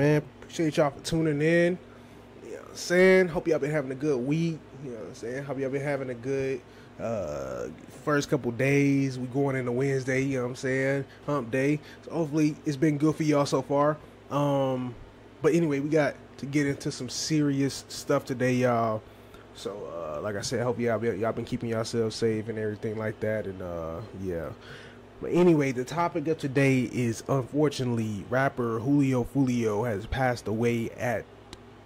man. Appreciate y'all for tuning in. You know what I'm saying? Hope y'all been having a good week. You know what I'm saying? Hope y'all been having a good first couple days. We going into Wednesday, you know what I'm saying? Hump day. So hopefully it's been good for y'all so far. But anyway, we got to get into some serious stuff today, y'all. So like I said, I hope y'all been keeping yourselves safe and everything like that. And yeah. But anyway, the topic of today is, unfortunately, rapper Julio Foolio has passed away at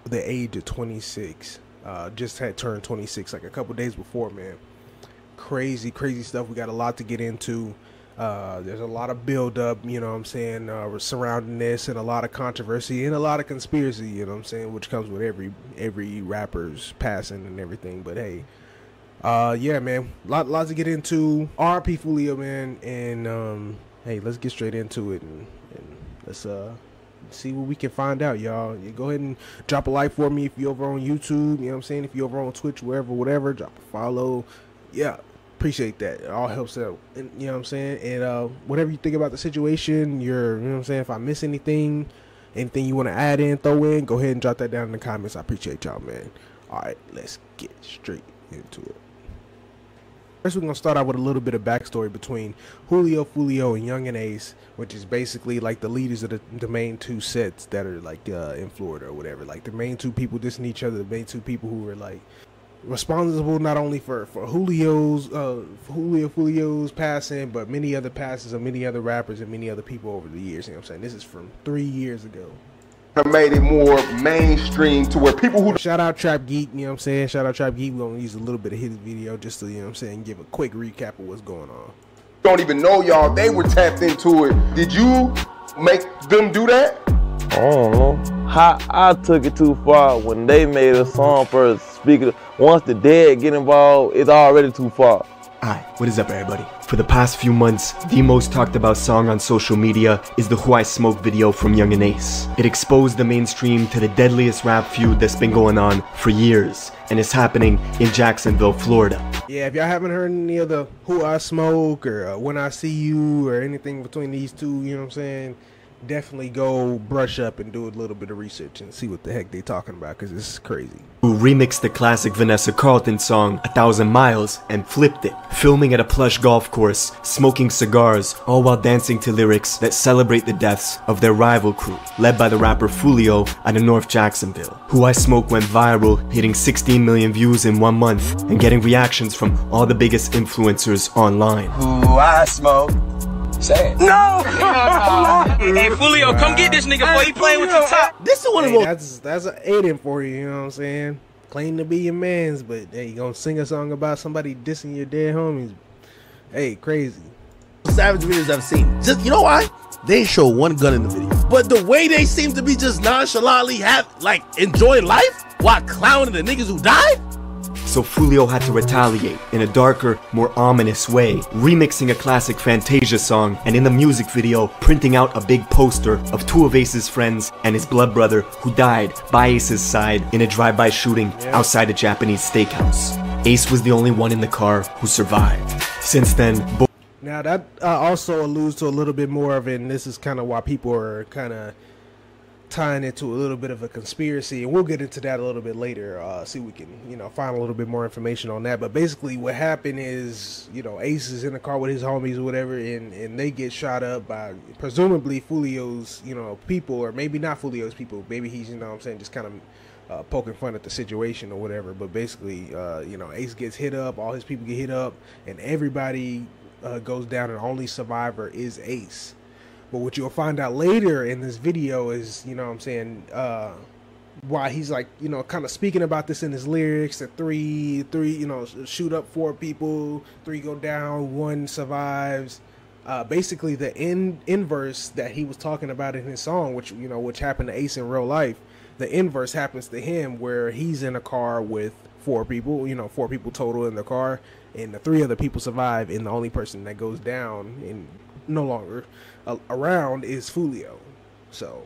the age of 26. Just had turned 26 like a couple days before, man. Crazy stuff. We got a lot to get into. There's a lot of build-up, you know what I'm saying, surrounding this, and a lot of controversy and a lot of conspiracy, you know what I'm saying, which comes with every rapper's passing and everything. But hey, yeah, man, lots to get into. R.P. Julio, man, and hey, let's get straight into it and let's see what we can find out, y'all. You go ahead and drop a like for me if you're over on YouTube, you know what I'm saying, if you're over on Twitch, whatever, drop a follow. Yeah, appreciate that. It all helps out, and you know what I'm saying. And whatever you think about the situation, you know what I'm saying, if I miss anything you want to add in, throw in, go ahead and drop that down in the comments. I appreciate y'all, man. All right, let's get straight into it. First, we're going to start out with a little bit of backstory between Julio Foolio and Young and Ace, which is basically like the leaders of the main two sets that are like in Florida or whatever. Like the main two people dissing each other, the main two people who were like responsible not only for Julio Foolio's passing, but many other passes of many other rappers and many other people over the years. You know what I'm saying? This is from 3 years ago. Have made it more mainstream to where people who shout out Trap Geek, you know what I'm saying? Shout out Trap Geek. We're gonna use a little bit of his video just to, you know what I'm saying, give a quick recap of what's going on. don't even know y'all, they were tapped into it. Did you make them do that? I don't know. How I took it too far when they made a song for speaking. Once the dead get involved, it's already too far. Hi, what is up, everybody? For the past few months, the most talked about song on social media is the Who I Smoke video from Young and Ace. It exposed the mainstream to the deadliest rap feud that's been going on for years, and it's happening in Jacksonville, Florida. Yeah, if y'all haven't heard any of the Who I Smoke or When I See You or anything between these two, you know what I'm saying, definitely go brush up and do a little bit of research and see what the heck they talking about, because this is crazy. Who remixed the classic Vanessa Carlton song 1,000 Miles and flipped it, filming at a plush golf course, smoking cigars, all while dancing to lyrics that celebrate the deaths of their rival crew, led by the rapper Foolio out of North Jacksonville. Who I Smoke went viral, hitting 16 million views in 1 month and getting reactions from all the biggest influencers online. Who I Smoke. Say it. No! Hey, Julio, come get this nigga before he playing with your top. This is one of those. That's an Aiden for you, you know what I'm saying? Claim to be your mans, but hey, you gonna sing a song about somebody dissing your dead homies. Hey, crazy. Savage videos I've seen. Just, you know why? They show one gun in the video. But the way they seem to be just nonchalantly enjoying life while clowning the niggas who died? So Foolio had to retaliate in a darker, more ominous way, remixing a classic Fantasia song, and in the music video, printing out a big poster of two of Ace's friends and his blood brother who died by Ace's side in a drive-by shooting outside a Japanese steakhouse. Ace was the only one in the car who survived. Since then, now that also alludes to a little bit more of it, and this is kind of why people are kind of tying it to a little bit of a conspiracy, and we'll get into that a little bit later, see if we can, you know, find a little bit more information on that. But basically what happened is, you know, Ace is in the car with his homies or whatever, and they get shot up by presumably Foolio's, you know, people, or maybe not Foolio's people, maybe he's, you know what I'm saying, just kind of poking fun at the situation or whatever. But basically, you know, Ace gets hit up, all his people get hit up, and everybody goes down, and the only survivor is Ace. But what you'll find out later in this video is, you know what I'm saying, why he's like, you know, kind of speaking about this in his lyrics, that three, you know, shoot up 4 people, 3 go down, 1 survives. Basically the inverse that he was talking about in his song, which, you know, which happened to Ace in real life, the inverse happens to him, where he's in a car with 4 people, you know, 4 people total in the car, and the 3 other people survive, and the only person that goes down and no longer around is Foolio. So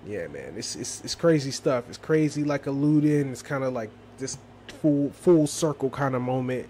yeah, man, it's crazy stuff. It's crazy, like alluding. It's kind of like this full circle kind of moment.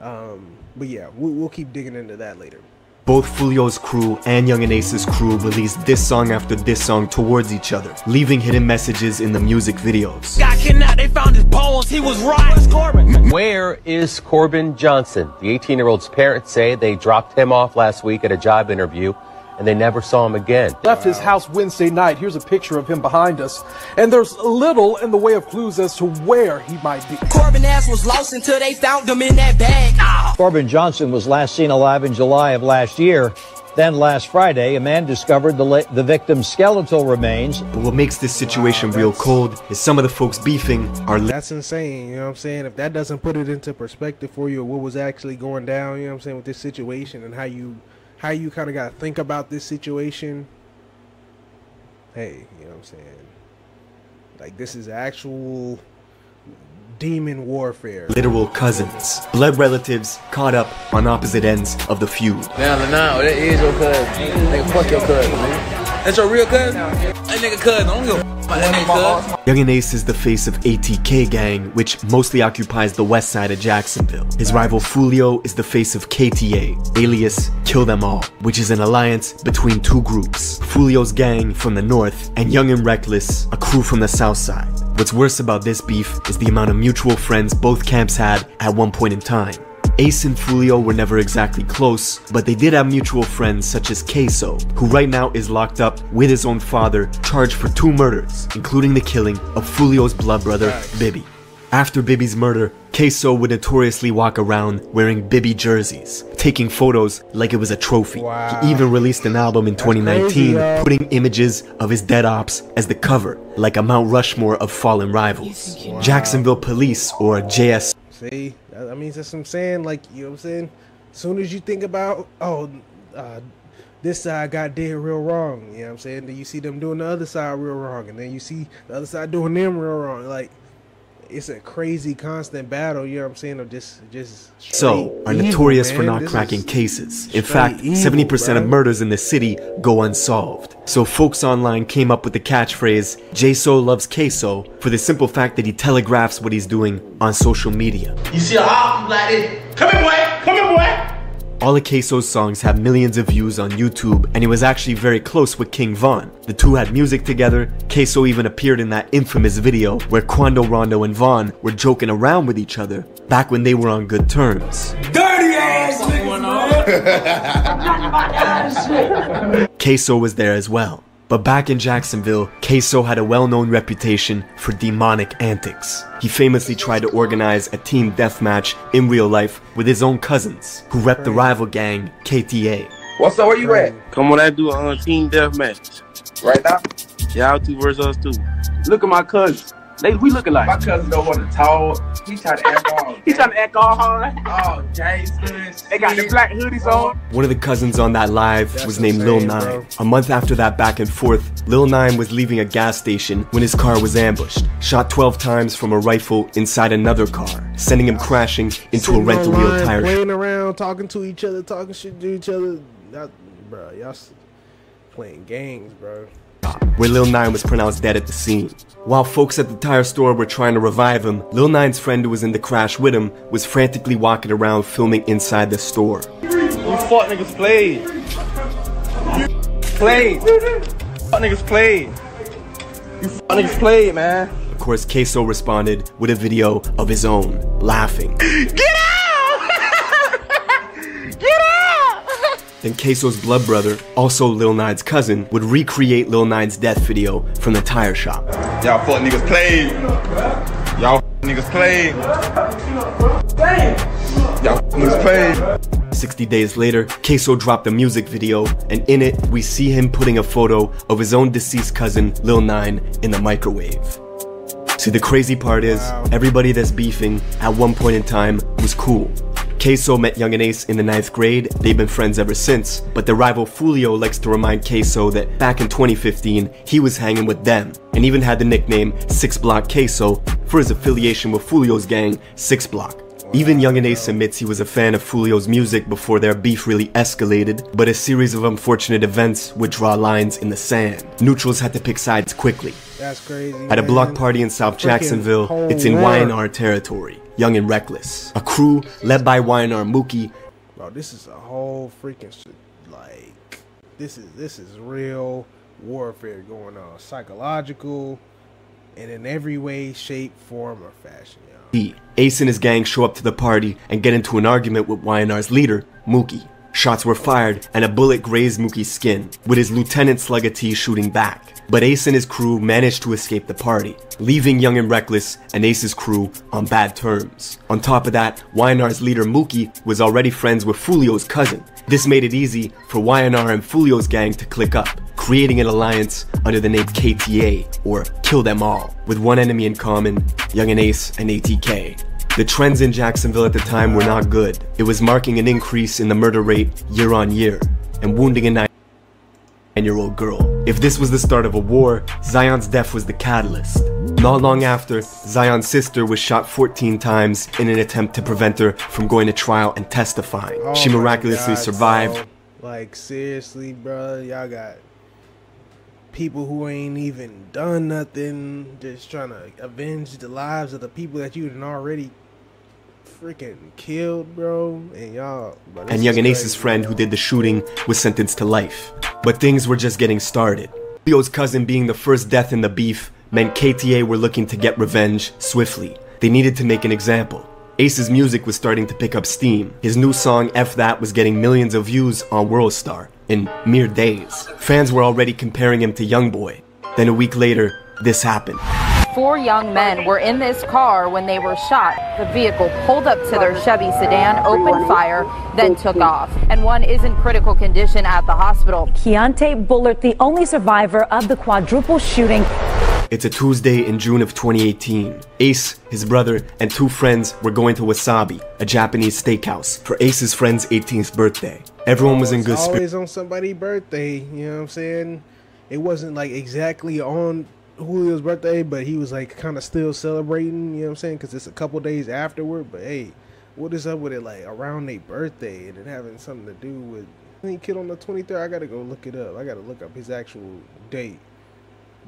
But yeah, we'll keep digging into that later. Both Foolio's crew and Young and Ace's crew released this song after this song towards each other, leaving hidden messages in the music videos. Got kidnapped, they found his bones, he was right. Where's Corbin? Where is Corbin Johnson? The 18-year-old's parents say they dropped him off last week at a job interview and they never saw him again. Left his house Wednesday night. Here's a picture of him behind us. And there's little in the way of clues as to where he might be. Corbin ass was lost until they found him in that bag. Corbin Johnson was last seen alive in July of last year. Then last Friday, a man discovered the victim's skeletal remains. But what makes this situation real cold is some of the folks beefing are... That's insane, you know what I'm saying? If that doesn't put it into perspective for you, what was actually going down, you know what I'm saying, with this situation and how you kind of got to think about this situation. Hey, you know what I'm saying? Like, this is actual demon warfare. Literal cousins, blood relatives caught up on opposite ends of the feud. Now, that is your cousin. Nigga, fuck your cousin, man. That's your real cousin? That nigga cousin, I don't give a f about that nigga cousin. Young and Ace is the face of ATK gang, which mostly occupies the west side of Jacksonville. His rival Foolio is the face of KTA, alias Kill Them All, which is an alliance between two groups. Foolio's gang from the north and Young and Reckless, a crew from the south side. What's worse about this beef is the amount of mutual friends both camps had at one point in time. Ace and Julio were never exactly close, but they did have mutual friends such as Queso, who right now is locked up with his own father, charged for 2 murders, including the killing of Julio's blood brother, Bibby. After Bibby's murder, Queso would notoriously walk around wearing Bibby jerseys, taking photos like it was a trophy. Wow. He even released an album in 2019, putting images of his dead ops as the cover, like a Mount Rushmore of fallen rivals. Wow. Jacksonville Police, or JS. See, I mean, that's what I'm saying. Like, you know what I'm saying? As soon as you think about, this side got dead real wrong, you know what I'm saying? Then you see them doing the other side real wrong, and then you see the other side doing them real wrong. Like, it's a crazy constant battle, you know what I'm saying, of just So, are notorious for not cracking cases. In fact, 70% of murders in the city go unsolved. So folks online came up with the catchphrase, JSO loves Queso, for the simple fact that he telegraphs what he's doing on social media. You see a hawk like this? Come here, boy! Come here, boy! All of Queso's songs have millions of views on YouTube, and he was actually very close with King Von. The two had music together. Queso even appeared in that infamous video where Quando Rondo and Von were joking around with each other back when they were on good terms. Dirty ass nigga! Queso was there as well. But back in Jacksonville, Queso had a well-known reputation for demonic antics. He famously tried to organize a team deathmatch in real life with his own cousins, who rep the rival gang, KTA. What's up? Where you at? Come on, I do a team deathmatch. Right now? Y'all 2 versus us 2. Look at my cousins. We looking like. My cousin don't want to talk. He trying to act all. He trying to act all hard. Oh, Jason. They got the black hoodies on. One of the cousins on that live was named Lil Nine. Bro. A month after that back and forth, Lil Nine was leaving a gas station when his car was ambushed, shot 12 times from a rifle inside another car, sending him crashing into a rent-a-wheel tire shop. Playing around, talking to each other, talking shit to each other. Bro, y'all playing games, bro. Where Lil Nine was pronounced dead at the scene. While folks at the tire store were trying to revive him, Lil Nine's friend who was in the crash with him was frantically walking around filming inside the store. You fuck niggas played. Played. Fuck niggas played. You fuck niggas played, man. Of course, Queso responded with a video of his own, laughing. Get out! Get out! Then Queso's blood brother, also Lil Nine's cousin, would recreate Lil Nine's death video from the tire shop. Y'all fuck niggas played. Y'all niggas played. Y'all niggas played. 60 days later, Queso dropped a music video, and in it, we see him putting a photo of his own deceased cousin, Lil Nine, in the microwave. See, the crazy part is, everybody that's beefing, at one point in time, was cool. Queso met Young and Ace in the 9th grade, they've been friends ever since, but the rival Foolio likes to remind Queso that back in 2015, he was hanging with them, and even had the nickname 6 Block Queso for his affiliation with Foolio's gang, 6 Block. Even Young and Ace admits he was a fan of Foolio's music before their beef really escalated, but a series of unfortunate events would draw lines in the sand. Neutrals had to pick sides quickly. That's crazy. At a block party in South Jacksonville, it's in Y&R territory. Young and Reckless, a crew led by Y&R Mookie. Bro, this is a whole freaking like this is real warfare going on, psychological, and in every way, shape, form, or fashion. Ace and his gang show up to the party and get into an argument with YNR's leader, Mookie. Shots were fired and a bullet grazed Mookie's skin, with his Lieutenant Slugga T shooting back. But Ace and his crew managed to escape the party, leaving Young and Reckless and Ace's crew on bad terms. On top of that, YNR's leader Mookie was already friends with Foolio's cousin. This made it easy for YNR and Foolio's gang to click up, creating an alliance under the name KTA, or Kill Them All, with one enemy in common, Young and Ace and ATK. The trends in Jacksonville at the time were not good. It was marking an increase in the murder rate year on year, and wounding a 9-year-old girl. If this was the start of a war, Zion's death was the catalyst. Not long after, Zion's sister was shot 14 times in an attempt to prevent her from going to trial and testifying. She miraculously survived. Bro. Like, seriously, bro, y'all got people who ain't even done nothing, just trying to avenge the lives of the people that you had already freaking killed, bro. And y'all, bro, and Young and Ace's friend who did the shooting was sentenced to life. But things were just getting started. Leo's cousin being the first death in the beef meant KTA were looking to get revenge swiftly. They needed to make an example. Ace's music was starting to pick up steam. His new song F That was getting millions of views on WorldStar in mere days. Fans were already comparing him to Youngboy. Then a week later, this happened. 4 young men were in this car when they were shot. The vehicle pulled up to their Chevy sedan, opened fire, then took off. And one is in critical condition at the hospital. Keontae Bullard, the only survivor of the quadruple shooting. It's a Tuesday in June of 2018. Ace, his brother, and 2 friends were going to Wasabi, a Japanese steakhouse, for Ace's friend's 18th birthday. Everyone was in good spirits. Always on somebody's birthday, you know what I'm saying? It wasn't like exactly on Julio's birthday, but he was like kind of still celebrating, you know what I'm saying? Because it's a couple days afterward. But hey, what is up with it like around their birthday and it having something to do with he killed on the 23rd? I gotta go look it up. I gotta look up his actual date.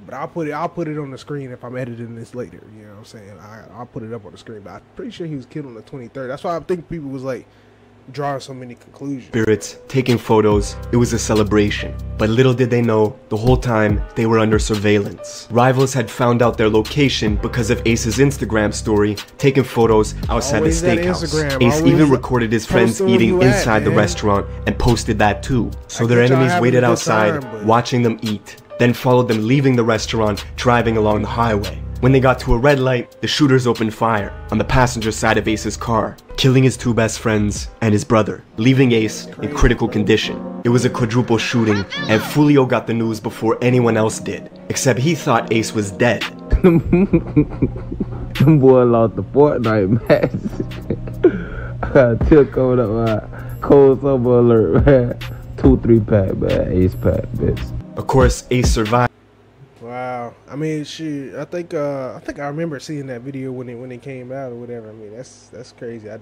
But I'll put it on the screen if I'm editing this later. You know what I'm saying? I'll put it up on the screen. But I'm pretty sure he was killed on the 23rd. That's why I think people was like drawing so many conclusions. Spirits, taking photos, it was a celebration. But little did they know, the whole time they were under surveillance. Rivals had found out their location because of Ace's Instagram story, taking photos outside the steakhouse. Ace even recorded his friends eating inside the restaurant and posted that too. So their enemies waited outside, watching them eat, then followed them leaving the restaurant, driving along the highway. When they got to a red light, the shooters opened fire on the passenger side of Ace's car, killing his 2 best friends and his brother, leaving Ace in critical condition. It was a quadruple shooting, and Foolio got the news before anyone else did, except he thought Ace was dead. Them boy lost the Fortnite match. I got a chill coming up, man. Cold summer alert, man. 2-3 pack, man. Ace pack, bitch. Of course, Ace survived. Wow, I mean, shit. I think I remember seeing that video when it came out or whatever. I mean, that's crazy. I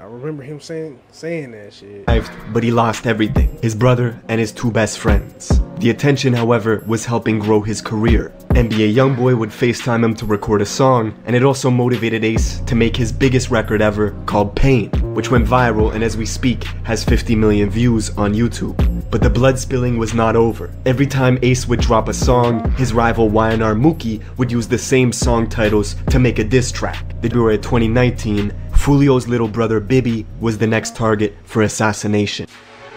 remember him saying that shit. But he lost everything: his brother and his 2 best friends. The attention, however, was helping grow his career. NBA Youngboy would FaceTime him to record a song, and it also motivated Ace to make his biggest record ever, called Pain, which went viral and as we speak has 50 million views on YouTube. But the blood spilling was not over. Every time Ace would drop a song, his rival YNR Mookie would use the same song titles to make a diss track. In February 2019, Foolio's little brother Bibby was the next target for assassination.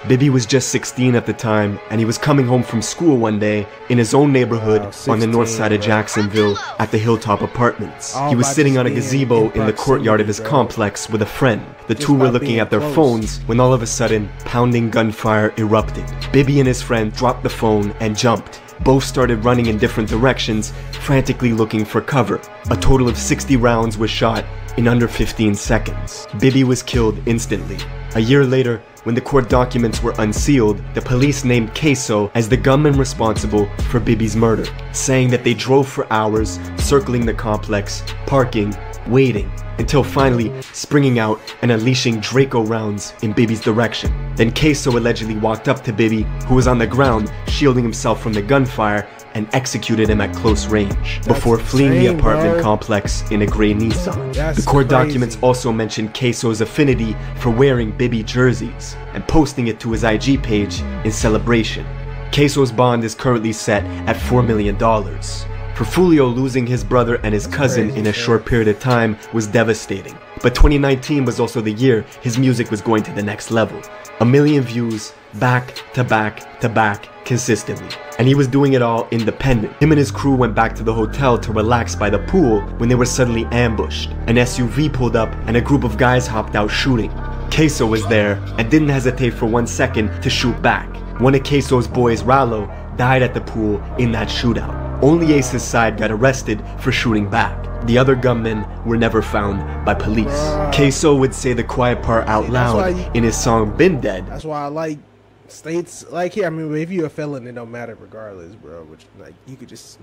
Bibby was just 16 at the time, and he was coming home from school one day in his own neighborhood on the north side of Jacksonville at the Hilltop Apartments. He was sitting on a gazebo in the courtyard of his complex with a friend. The 2 were looking at their phones when all of a sudden, pounding gunfire erupted. Bibby and his friend dropped the phone and jumped. Both started running in different directions, frantically looking for cover. A total of 60 rounds was shot in under 15 seconds. Bibby was killed instantly. A year later, when the court documents were unsealed, the police named Queso as the gunman responsible for Bibby's murder, saying that they drove for hours, circling the complex, parking, waiting, until finally springing out and unleashing Draco rounds in Bibby's direction. Then Queso allegedly walked up to Bibby, who was on the ground, shielding himself from the gunfire, and executed him at close range before fleeing the apartment complex in a gray Nissan. The court documents also mention Queso's affinity for wearing Bibby jerseys and posting it to his IG page in celebration. Queso's bond is currently set at $4 million. For Foolio, losing his brother and his cousin in a short period of time was devastating. But 2019 was also the year his music was going to the next level. 1 million views, back to back to back, consistently. And he was doing it all independent. Him and his crew went back to the hotel to relax by the pool when they were suddenly ambushed. An SUV pulled up and a group of guys hopped out shooting. Queso was there and didn't hesitate for 1 second to shoot back. One of Queso's boys, Rallo, died at the pool in that shootout. Only Ace's side got arrested for shooting back. The other gunmen were never found by police. Queso would say the quiet part out loud in his song Been Dead. That's why I like states like here. I mean, if you're a felon, it don't matter regardless, bro. Which, like, you could just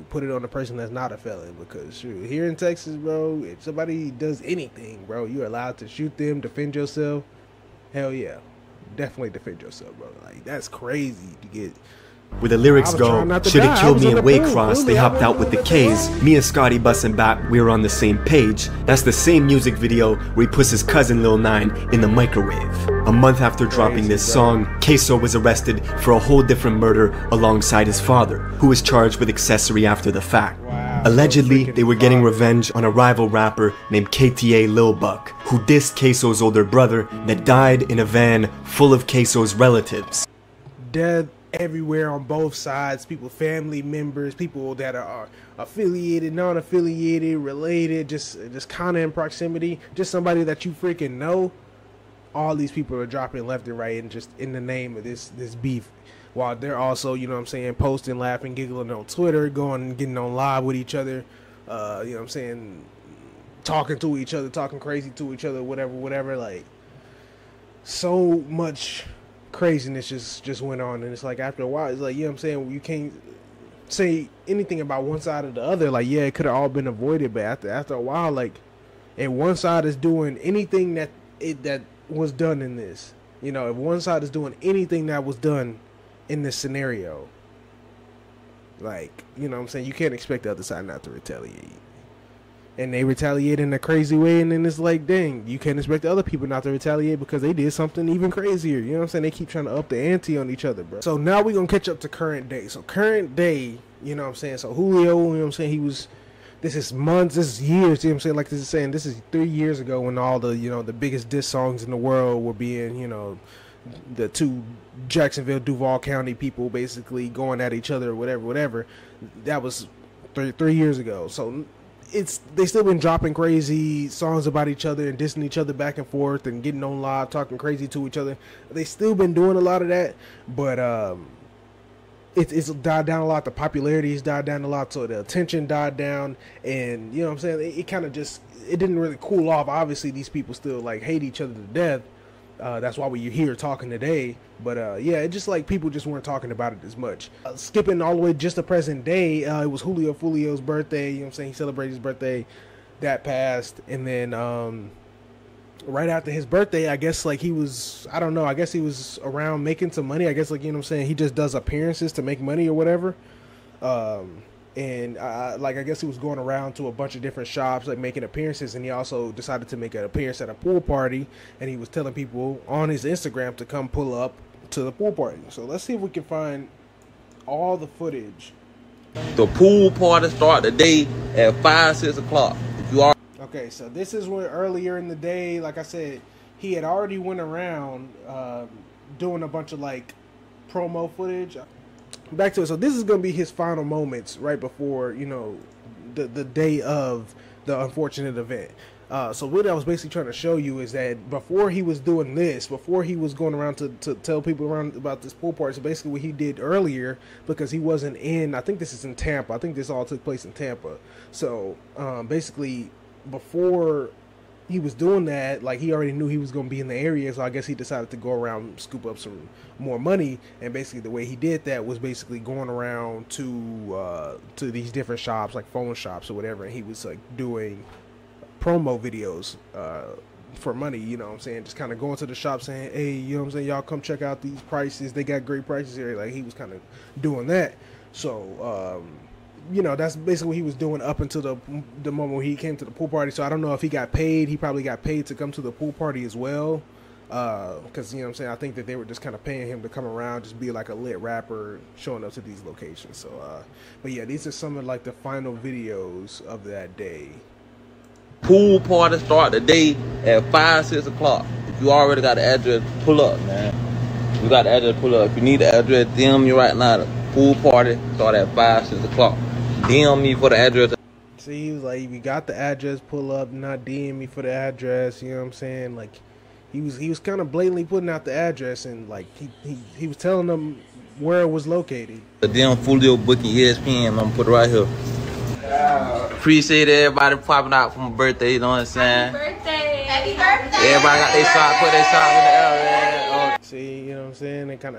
put it on the person that's not a felon, because here in Texas, bro, if somebody does anything, bro, you're allowed to shoot them, defend yourself. Hell yeah, definitely defend yourself, bro. Like, that's crazy to get. Where the lyrics go, shoulda killed me in Waycross, they hopped out with the K's. Me and Scotty bustin' back, we were on the same page. That's the same music video where he puts his cousin Lil 9 in the microwave. A month after dropping this song, Queso was arrested for a whole different murder alongside his father, who was charged with accessory after the fact. Allegedly, they were getting revenge on a rival rapper named KTA Lil Buck, who dissed Queso's older brother that died in a van full of Queso's relatives. Dead everywhere on both sides, people, family members, people that are affiliated, non-affiliated, related, just kind of in proximity, just somebody that you freaking know. All these people are dropping left and right, and just in the name of this beef, while they're also, you know what I'm saying, posting, laughing, giggling on Twitter, getting on live with each other, you know what I'm saying, talking to each other, talking crazy to each other, whatever. Like, so much craziness just went on, and it's like, after a while, it's like, you know what I'm saying, you can't say anything about one side or the other. Like, yeah, it could have all been avoided, but after a while, like, if one side is doing anything that was done in this, you know, if one side is doing anything that was done in this scenario, like, you know what I'm saying, you can't expect the other side not to retaliate. And they retaliate in a crazy way, and then it's like, dang, you can't expect the other people not to retaliate because they did something even crazier. You know what I'm saying? They keep trying to up the ante on each other, bro. So now we're going to catch up to current day. So current day, you know what I'm saying? So Julio, you know what I'm saying, this is months, this is years, you know what I'm saying? Like this is saying, this is 3 years ago when all the, you know, the biggest diss songs in the world were being, you know, the two Jacksonville, Duval County people basically going at each other or whatever. That was three years ago. So they still been dropping crazy songs about each other and dissing each other back and forth and getting on live, talking crazy to each other. They still been doing a lot of that, but it's died down a lot. The popularity has died down a lot, so the attention died down, and you know what I'm saying, it kind of just, it didn't really cool off. Obviously these people still like hate each other to death. That's why we're here talking today. But yeah, it just like people just weren't talking about it as much. Skipping all the way just the present day, it was Julio Foolio's birthday. You know what I'm saying? He celebrated his birthday. That passed. And then right after his birthday, I guess like he was, I don't know, I guess he was around making some money. I guess, like, you know what I'm saying, he just does appearances to make money or whatever. And like, I guess he was going around to a bunch of different shops, like making appearances, and he also decided to make an appearance at a pool party, and he was telling people on his Instagram to come pull up to the pool party. So let's see if we can find all the footage. The pool party start today at 5-6 o'clock. If you are okay, so this is when earlier in the day, like I said, he had already went around doing a bunch of like promo footage. Back to it. So this is going to be his final moments right before, you know, the day of the unfortunate event. So what I was basically trying to show you is that before he was doing this, before he was going around to tell people around about this pool party, so basically what he did earlier, because he wasn't in, I think this is in Tampa. I think this all took place in Tampa. So basically before he was doing that, like, he already knew he was going to be in the area, so I guess he decided to go around, scoop up some more money, and basically the way he did that was basically going around to these different shops, like phone shops or whatever, and he was like doing promo videos for money, you know what I'm saying, just kind of going to the shop saying, hey, you know what I'm saying, y'all come check out these prices, they got great prices here. Like, he was kind of doing that. So, you know, that's basically what he was doing up until the moment when he came to the pool party. So I don't know if he got paid. He probably got paid to come to the pool party as well. Because, you know what I'm saying, I think that they were just kind of paying him to come around, just be like a lit rapper showing up to these locations. So, but yeah, these are some of like the final videos of that day. Pool party start today at 5, 6 o'clock. If you already got the address, pull up, man. You got the address, pull up. If you need the address, DM me right now. The pool party start at 5, 6 o'clock. DM me for the address. See, he was like, if you got the address, pull up, not DM me for the address, you know what I'm saying? Like, he was kind of blatantly putting out the address, and like he was telling them where it was located. The damn Julio booking ESPN, I'm gonna put it right here. Appreciate everybody popping out for my birthday, you know what I'm saying? Happy birthday! Happy birthday! Everybody got their shot, put their shot in the air, man. See, you know what I'm saying? They kind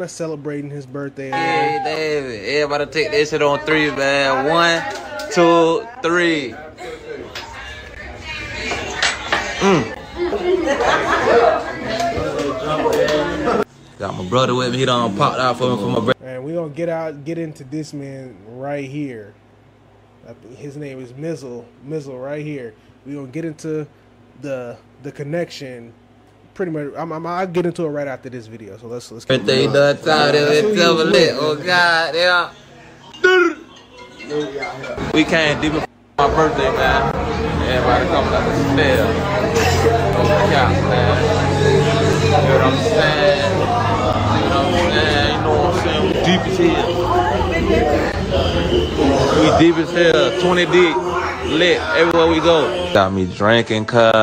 of celebrating his birthday. Hey, David, everybody take that shit on 3, man. 1, 2, 3. Got my brother with me. He done popped out for me for my birthday. And we gonna get into this man right here. I think his name is Mizzle right here. We gonna get into the connection. Pretty much, I'll get into it right after this video. So let's get birthday done time. It's lit. Oh God, yeah. We came deep for my birthday, man. Everybody coming up the stairs. Oh God, man. You know what I'm saying? You know what I'm saying? You know what I'm saying? We deep as hell. We deep as hell. 20 deep. Lit everywhere we go. Got me drinking, cuz.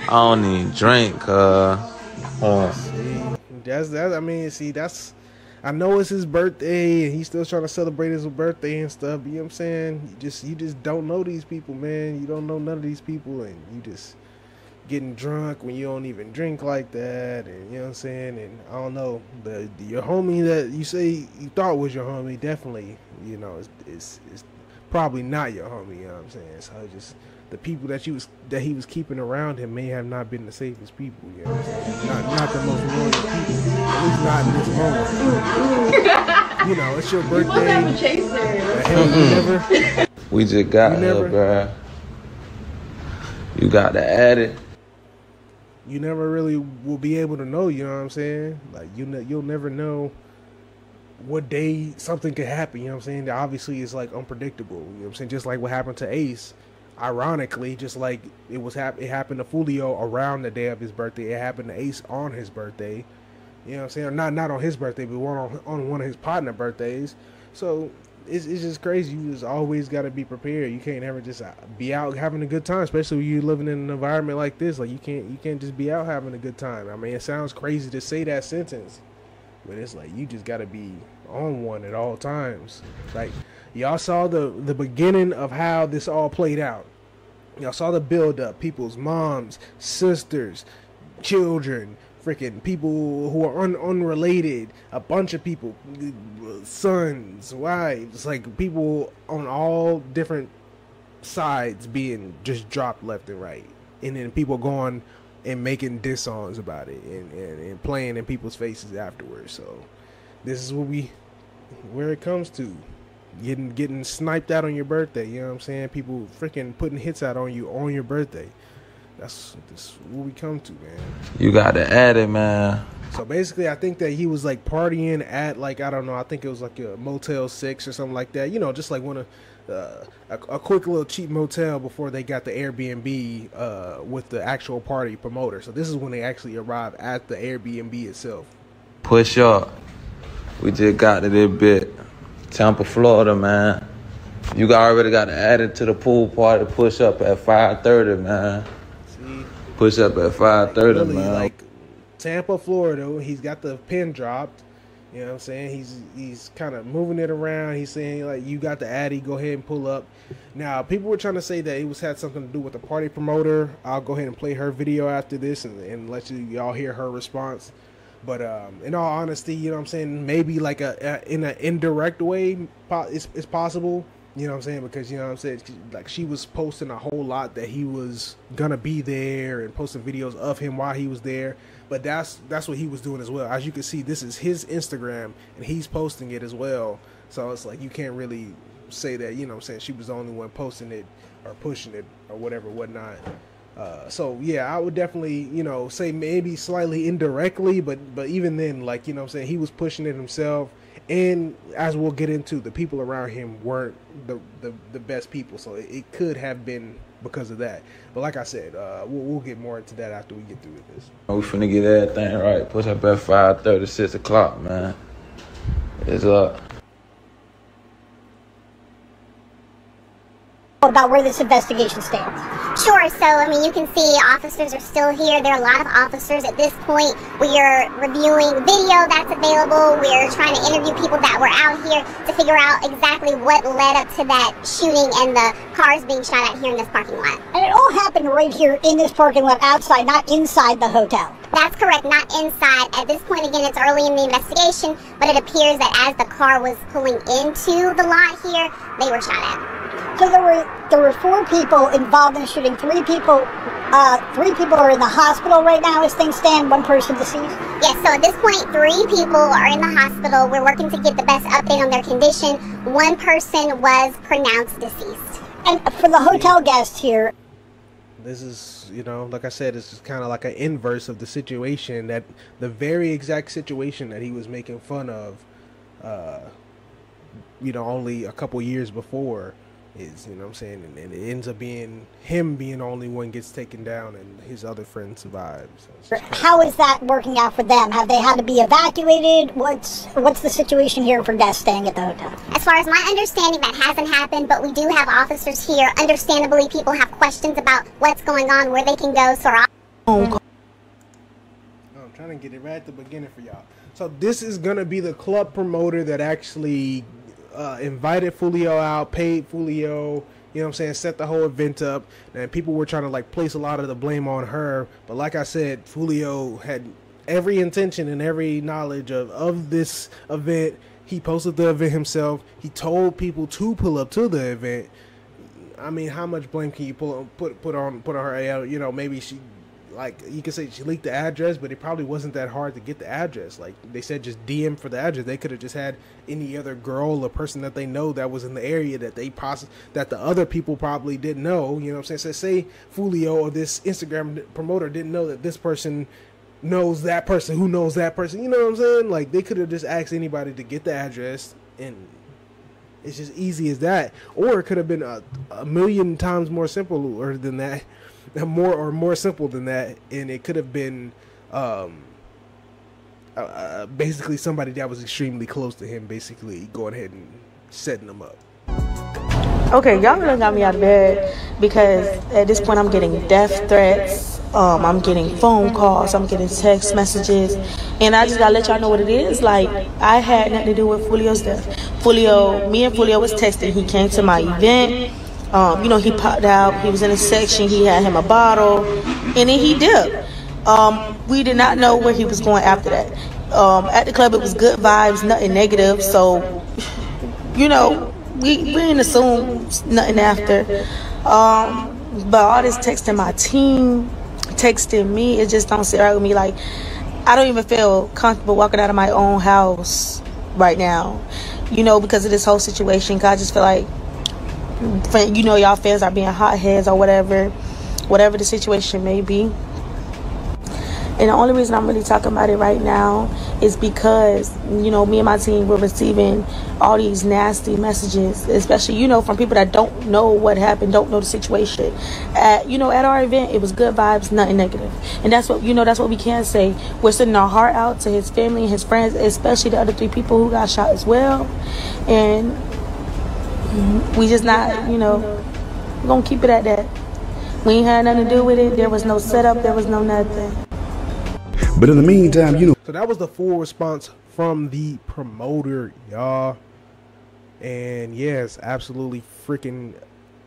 I don't even drink, I know it's his birthday and he's still trying to celebrate his birthday and stuff. You know what I'm saying? You just don't know these people, man. You don't know none of these people, and you just getting drunk when you don't even drink like that, and you know what I'm saying? And I don't know, your homie that you say you thought was your homie, definitely, you know, it's probably not your homie. You know what I'm saying? So just the people that he was keeping around him may have not been the safest people. You know what I'm saying? Not the most loyal people, at least not in this moment. You know, it's your birthday. The hell, we just got here, bruh. You got to add it. You never really will be able to know, you know what I'm saying? Like, you'll never know what day something could happen, you know what I'm saying? Obviously, it's like unpredictable, you know what I'm saying? Just like what happened to Ace, ironically, just like it happened to Foolio around the day of his birthday. It happened to Ace on his birthday, you know what I'm saying? Or not on his birthday, but on one of his partner birthdays. So it's just crazy. You just always got to be prepared. You can't ever just be out having a good time, especially when you're living in an environment like this. Like you can't just be out having a good time. I mean, it sounds crazy to say that sentence, but it's like you just got to be on one at all times. Like y'all saw the beginning of how this all played out. Y'all saw the build up. People's moms, sisters, children, freaking people who are unrelated, a bunch of people, sons, wives, like people on all different sides being just dropped left and right, and then people going and making diss songs about it and playing in people's faces afterwards. So this is where it comes to getting sniped out on your birthday. You know what I'm saying? People freaking putting hits out on you on your birthday. That's what we come to, man. You got to add it, man. So basically, I think that he was like partying at like, I don't know, I think it was like a Motel 6 or something like that. You know, just like one of a quick little cheap motel before they got the Airbnb with the actual party promoter. So this is when they actually arrive at the Airbnb itself. Push up. We just got to this bit. Tampa, Florida, man. You already got to add it to the pool party. Push up at 5:30, man. Push up at 5:30, really, man. Like Tampa, Florida, he's got the pin dropped. You know what I'm saying? He's kind of moving it around. He's saying, like, you got the Addy, go ahead and pull up. Now, people were trying to say that it had something to do with the party promoter. I'll go ahead and play her video after this and let y'all hear her response. But in all honesty, you know what I'm saying? Maybe like in an indirect way, it's possible. You know what I'm saying? Because, you know what I'm saying? Like, she was posting a whole lot that he was going to be there and posting videos of him while he was there. But that's what he was doing as well. As you can see, this is his Instagram, and he's posting it as well. So it's like you can't really say that, you know what I'm saying, she was the only one posting it or pushing it or whatever, whatnot. So yeah, I would definitely, you know, say maybe slightly indirectly, but even then, like, you know what I'm saying, he was pushing it himself, and as we'll get into, the people around him weren't the best people, so it could have been because of that. But like I said, we'll get more into that after we get through with this. We finna get everything right. Push up at 5:30, 6 o'clock, man. It's up. About where this investigation stands. Sure, so I mean, you can see officers are still here. There are a lot of officers at this point. We are reviewing video that's available. We're trying to interview people that were out here to figure out exactly what led up to that shooting and the cars being shot at here in this parking lot. And it all happened right here in this parking lot outside, not inside the hotel. That's correct, not inside. At this point, again, it's early in the investigation, but it appears that as the car was pulling into the lot here, they were shot at. So there were 4 people involved in the shooting. 3 people are in the hospital right now as things stand. 1 person deceased. Yes. So at this point, 3 people are in the hospital. We're working to get the best update on their condition. 1 person was pronounced deceased. And for the hotel guests here, this is, you know, like I said, it's just kind of like an inverse of the situation, that the very exact situation that he was making fun of, you know, only a couple years before. Is, you know what I'm saying, and it ends up being him being the only one gets taken down and his other friend survives. So how is that working out for them? Have they had to be evacuated? What's the situation here for guests staying at the hotel? As far as my understanding, that hasn't happened, but we do have officers here. Understandably, people have questions about what's going on, where they can go, so I'm trying to get it right at the beginning for y'all. So this is gonna be the club promoter that actually invited Foolio out, paid Foolio, you know what I'm saying, set the whole event up, and people were trying to like place a lot of the blame on her. But like I said, Foolio had every intention and every knowledge of this event. He posted the event himself. He told people to pull up to the event. I mean, how much blame can you put on her? You know, maybe she, like, you could say she leaked the address, but it probably wasn't that hard to get the address. Like they said, just DM for the address. They could have just had any other girl or person that they know that was in the area that that the other people probably didn't know. You know what I'm saying? So say Foolio or this Instagram promoter didn't know that this person knows that person who knows that person. You know what I'm saying? Like they could have just asked anybody to get the address, and it's just easy as that. Or it could have been a million times more simpler than that. More simple than that, and it could have been basically somebody that was extremely close to him, basically going ahead and setting him up. Okay, y'all really got me out of bed, because at this point I'm getting death threats, I'm getting phone calls, I'm getting text messages, and I just gotta let y'all know what it is. Like, I had nothing to do with Foolio's death. Me and Foolio was texting. He came to my event. You know, he popped out, he was in a section, he had him a bottle, and then he dipped. We did not know where he was going after that. At the club, it was good vibes, nothing negative, so, you know, we didn't assume nothing after. But all this texting my team, texting me, it just don't sit right with me. Like, I don't even feel comfortable walking out of my own house right now, you know, because of this whole situation. 'Cause I just feel like, you know, y'all fans are being hotheads or whatever the situation may be. And the only reason I'm really talking about it right now is because, you know, me and my team were receiving all these nasty messages, especially, you know, from people that don't know what happened, don't know the situation. You know, at our event, it was good vibes, nothing negative. And that's what, you know, that's what we can say. We're sending our heart out to his family and his friends, especially the other 3 people who got shot as well. And we just not, you know, we're going to keep it at that. We ain't had nothing to do with it. There was no setup. There was no nothing. But in the meantime, you know. So that was the full response from the promoter, y'all. And yes, absolutely freaking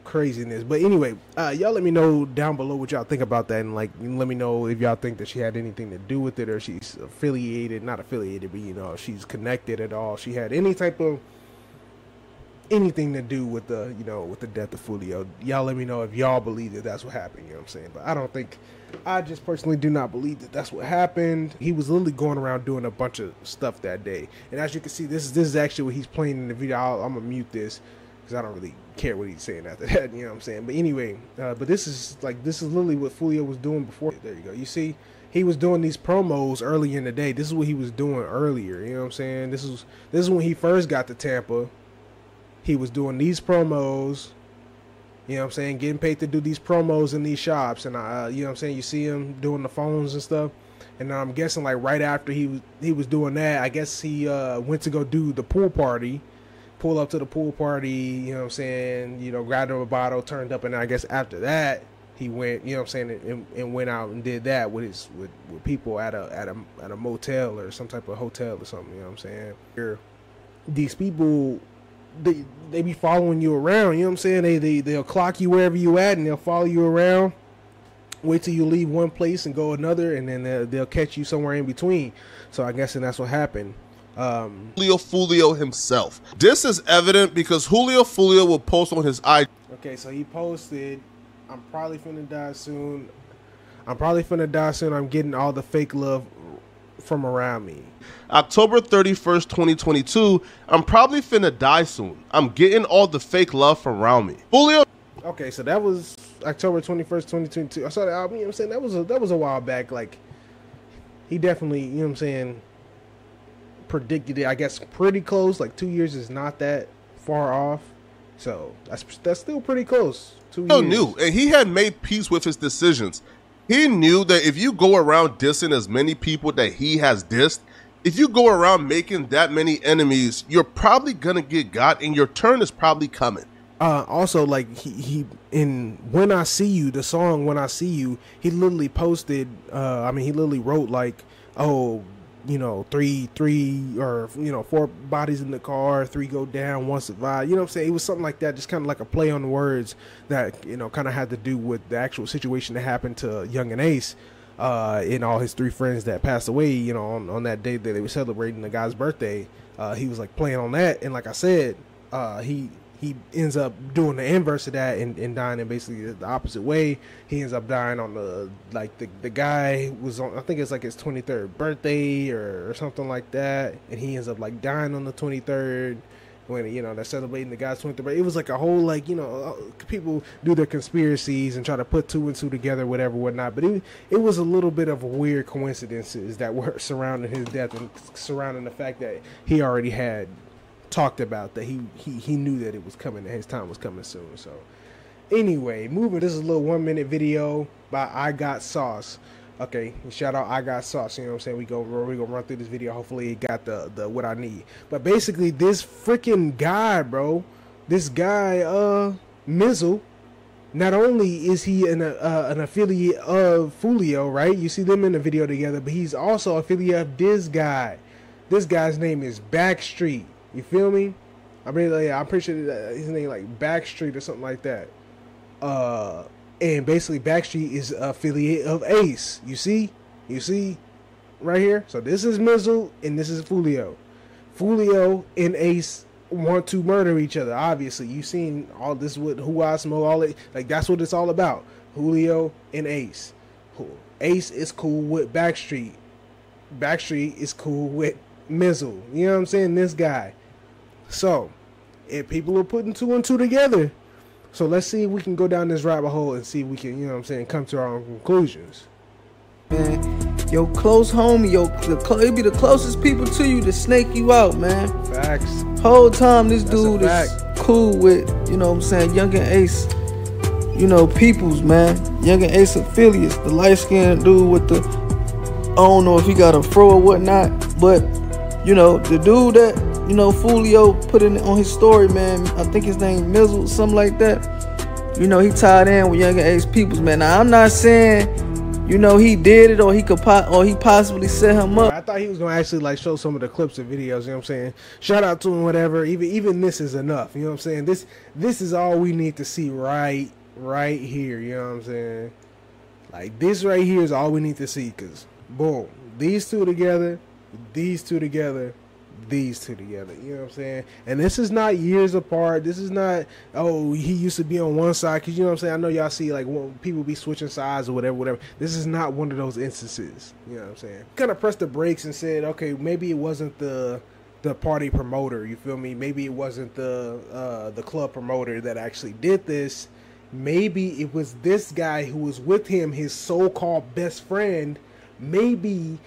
craziness. But anyway, y'all let me know down below what y'all think about that. And like, let me know if y'all think that she had anything to do with it, or she's affiliated, not affiliated, but you know, she's connected at all. She had any type of anything to do with the, you know, with the death of Foolio. Y'all let me know if y'all believe that that's what happened, you know what I'm saying? But I don't think, I just personally do not believe that that's what happened. He was literally going around doing a bunch of stuff that day. And as you can see, this is actually what he's playing in the video. I'm going to mute this because I don't really care what he's saying after that, you know what I'm saying? But anyway, but this is literally what Foolio was doing before. There you go. You see, he was doing these promos early in the day. This is what he was doing earlier, you know what I'm saying? This is when he first got to Tampa. He was doing these promos, you know what I'm saying, getting paid to do these promos in these shops. And, you know what I'm saying, you see him doing the phones and stuff. And I'm guessing, like, right after he was doing that, I guess he went to go do the pool party, pull up to the pool party, you know what I'm saying, you know, grabbed a bottle, turned up. And I guess after that, he went, you know what I'm saying, and went out and did that with people at a motel or some type of hotel or something, you know what I'm saying. These people, they be following you around, you know what I'm saying? They'll clock you wherever you at, and they'll follow you around. Wait till you leave one place and go another, and then they'll catch you somewhere in between. So I guess that's what happened. Julio Foolio himself. This is evident because Julio Foolio will post on his IG. Okay, so he posted, I'm probably finna die soon. I'm getting all the fake love from around me. October 31st, 2022. I'm probably finna die soon. I'm getting all the fake love from around me. Julio. Okay, so that was October 21st, 2022. I saw the album, you know what I'm saying? That was a while back. Like, he definitely, you know what I'm saying, predicted it, I guess, pretty close. Like, 2 years is not that far off. So that's still pretty close. 2 years. Knew, and he had made peace with his decisions. He knew that if you go around dissing as many people that he has dissed, if you go around making that many enemies, you're probably gonna get got, and your turn is probably coming. Also, like, he in When I See You, the song When I See You, he literally posted, he literally wrote, like, oh, you know, three or, you know, 4 bodies in the car, 3 go down, 1 survive. You know what I'm saying? It was something like that, just kind of like a play on the words that, you know, kind of had to do with the actual situation that happened to Young and Ace, and all his 3 friends that passed away, you know, on that day that they were celebrating the guy's birthday. He was like playing on that, and like I said, he ends up doing the inverse of that and dying in basically the opposite way. He ends up dying on the guy was on, I think it's like his 23rd birthday or something like that, and he ends up like dying on the 23rd when, you know, they're celebrating the guy's 23rd birthday. It was like a whole, like, you know, people do their conspiracies and try to put 2 and 2 together, whatever, whatnot. But it was a little bit of weird coincidences that were surrounding his death and surrounding the fact that he already had talked about that he knew that it was coming, that his time was coming soon. So anyway, this is a little 1-minute video by I Got Sauce. Okay, shout out I Got Sauce, you know what I'm saying? We gonna run through this video. Hopefully it got the what I need. But basically, this freaking guy, bro, this guy Mizzle, not only is he an affiliate of Foolio, right? You see them in the video together, but he's also affiliate of this guy. This guy's name is Backstreet. You feel me? I mean, like, I'm pretty sure that his name like Backstreet or something like that. And basically Backstreet is affiliate of Ace. You see right here. So this is Mizzle and this is Foolio. Foolio and Ace want to murder each other. Obviously, you've seen all this with Who I Smoke. All it, like, that's what it's all about. Julio and Ace. Ace is cool with Backstreet. Backstreet is cool with Mizzle. You know what I'm saying? This guy. So, if people are putting 2 and 2 together, so let's see if we can go down this rabbit hole and see if we can, you know what I'm saying, come to our own conclusions. Man, your close homie, it be the closest people to you to snake you out, man. Facts. Whole time this dude is cool with, you know what I'm saying, Young and Ace, you know, peoples, man. Young and Ace affiliates, the light-skinned dude with the, I don't know if he got a fro or whatnot, but, you know, the dude that, you know, Foolio put it on his story, man. I think his name Mizzle, something like that. You know, he tied in with Young and Ace peoples, man. Now, I'm not saying, you know, he did it or he possibly set him up. I thought he was gonna actually like show some of the clips and videos. You know what I'm saying? Shout out to him, whatever. Even this is enough. You know what I'm saying? This is all we need to see right here. You know what I'm saying? Like, this right here is all we need to see. Cause boom, these two together, these two together. You know what I'm saying? And this is not years apart. This is not, oh, he used to be on one side. Because, you know what I'm saying? I know y'all see, like, when people be switching sides or whatever. This is not one of those instances. You know what I'm saying? Kind of pressed the brakes and said, okay, maybe it wasn't the party promoter. You feel me? Maybe it wasn't the club promoter that actually did this. Maybe it was this guy who was with him, his so-called best friend. Maybe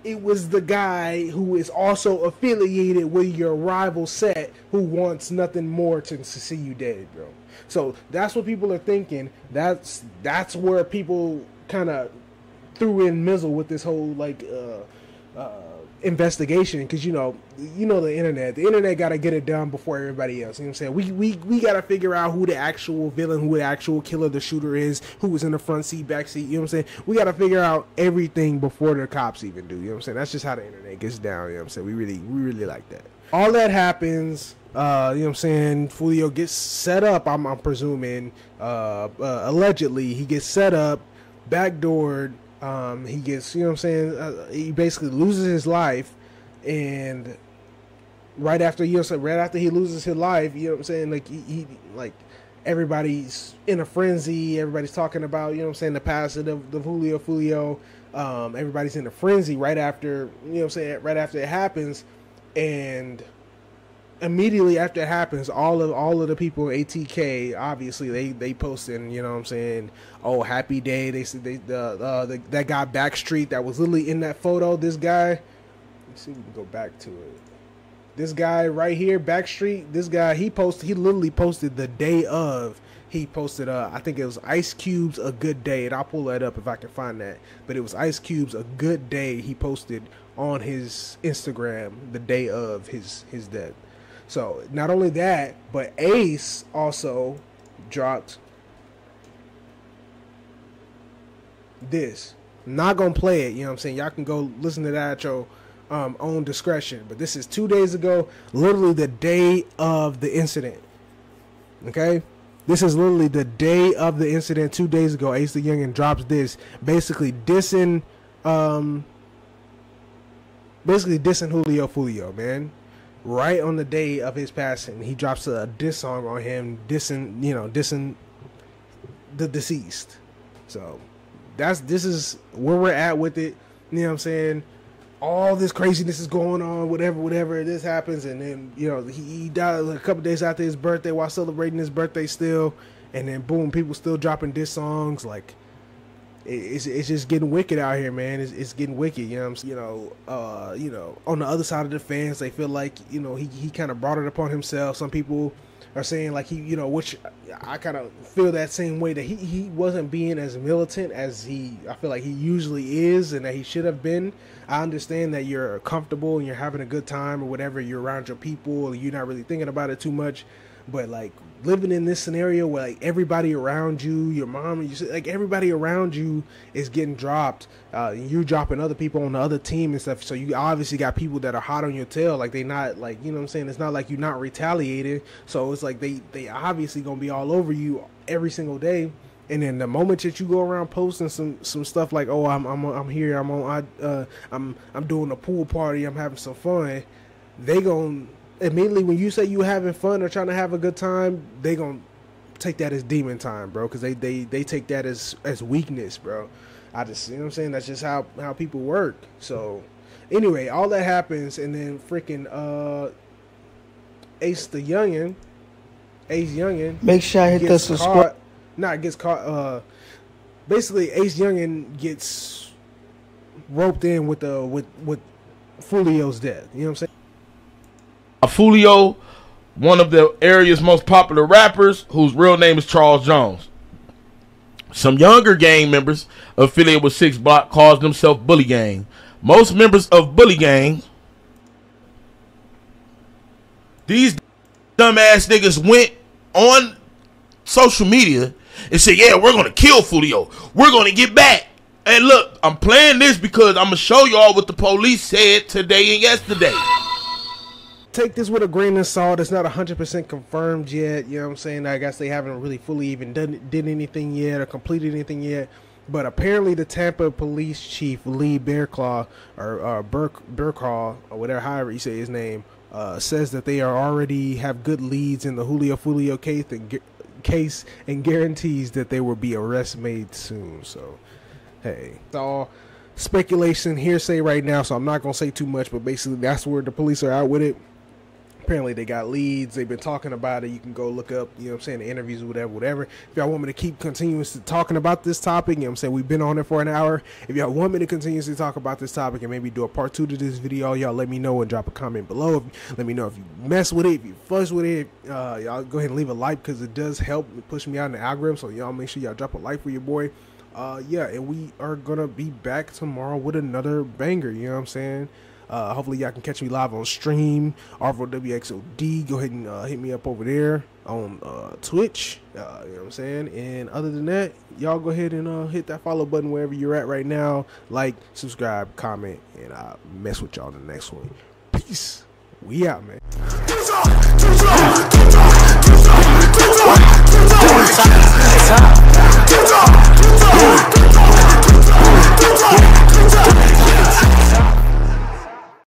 it was the guy who is also affiliated with your rival set who wants nothing more to see you dead, bro. So that's what people are thinking. That's where people kind of threw in Mizzle with this whole like investigation, because you know the internet got to get it done before everybody else. You know what I'm saying? We got to figure out who the actual villain, who the actual killer, the shooter is, who was in the front seat, back seat. You know what I'm saying? We got to figure out everything before the cops even do. You know what I'm saying? That's just how the internet gets down. You know what I'm saying? We really like that. All that happens. You know what I'm saying? Foolio gets set up. I'm presuming allegedly he gets set up, backdoored. He gets, you know what I'm saying, he basically loses his life, and right after he loses his life, you know what I'm saying, like he like everybody's in a frenzy, everybody's talking about, you know what I'm saying, the passing of the Julio Foolio. Everybody's in a frenzy right after, you know what I'm saying, right after it happens, and immediately after it happens, all of the people in ATK, obviously they posted, you know what I'm saying, oh, happy day. They said that guy Backstreet that was literally in that photo, this guy, let's see if we can go back to it. This guy right here, Backstreet, this guy, he literally posted the day of. He posted, I think it was Ice Cube's A Good Day, and I'll pull that up if I can find that. But it was Ice Cube's A Good Day he posted on his Instagram the day of his death. So, not only that, but Ace also dropped this. I'm not going to play it, you know what I'm saying? Y'all can go listen to that at your own discretion. But this is 2 days ago, literally the day of the incident. Okay? This is literally the day of the incident, 2 days ago. Ace the Youngin drops this, basically dissing Julio Foolio, man. Right on the day of his passing, he drops a diss song on him, dissing the deceased. So this is where we're at with it. You know what I'm saying? All this craziness is going on, whatever this happens, and then, you know, he died a couple days after his birthday while celebrating his birthday still, and then boom, people still dropping diss songs. Like, it's just getting wicked out here, man. It's getting wicked. You know what I'm saying? You know, on the other side of the fans, they feel like, you know, he kind of brought it upon himself. Some people are saying like he, you know, which I kind of feel that same way, that he wasn't being as militant as I feel like he usually is, and that he should have been. I understand that you're comfortable and you're having a good time or whatever, you're around your people, you're not really thinking about it too much, but like living in this scenario where like everybody around you, your mom, like everybody around you is getting dropped, you dropping other people on the other team and stuff, so you obviously got people that are hot on your tail, like they not, like, you know what I'm saying, it's not like you're not retaliating, so it's like they obviously gonna be all over you every single day. And then the moment that you go around posting some stuff like, oh, I'm here, I'm doing a pool party, I'm having some fun, they gon' immediately, when you say you having fun or trying to have a good time, they gonna take that as demon time, bro, because they take that as weakness, bro. I just, you know what I'm saying, that's just how people work. So anyway, all that happens, and then freaking Ace Youngin, make sure I hit that subscribe. Gets caught. Basically, Ace Youngin gets roped in with Foolio's death. You know what I'm saying? Foolio, one of the area's most popular rappers, whose real name is Charles Jones. Some younger gang members affiliated with 6 Block calls themselves Bully Gang. Most members of Bully Gang, these dumbass niggas, went on social media and said, yeah, we're gonna kill Foolio, we're gonna get back. And look, I'm playing this because I'm gonna show y'all what the police said today and yesterday. Take this with a grain of salt. It's not 100% confirmed yet. You know what I'm saying? I guess they haven't really fully even did anything yet or completed anything yet. But apparently the Tampa police chief, Lee Bearclaw, or Burkhaw, or whatever, however you say his name, says that they are already have good leads in the Julio Foolio case and guarantees that there will be arrests made soon. So, hey, it's all speculation, hearsay right now, so I'm not going to say too much, but basically that's where the police are out with it. Apparently they got leads. They've been talking about it. You can go look up, you know what I'm saying, the interviews, whatever. If y'all want me to keep continuously talking about this topic, you know what I'm saying, we've been on it for an hour. If y'all want me to continuously talk about this topic and maybe do a part 2 to this video, y'all let me know and drop a comment below. Let me know if you mess with it, if you fuss with it. Y'all go ahead and leave a like because it does help push me out in the algorithm. So y'all make sure y'all drop a like for your boy. Yeah, and we are going to be back tomorrow with another banger, you know what I'm saying? Hopefully y'all can catch me live on stream, RVOWXOD. Go ahead and hit me up over there on Twitch. You know what I'm saying? And other than that, y'all go ahead and hit that follow button wherever you're at right now. Like, subscribe, comment, and I'll mess with y'all in the next one. Peace. We out, man. Top.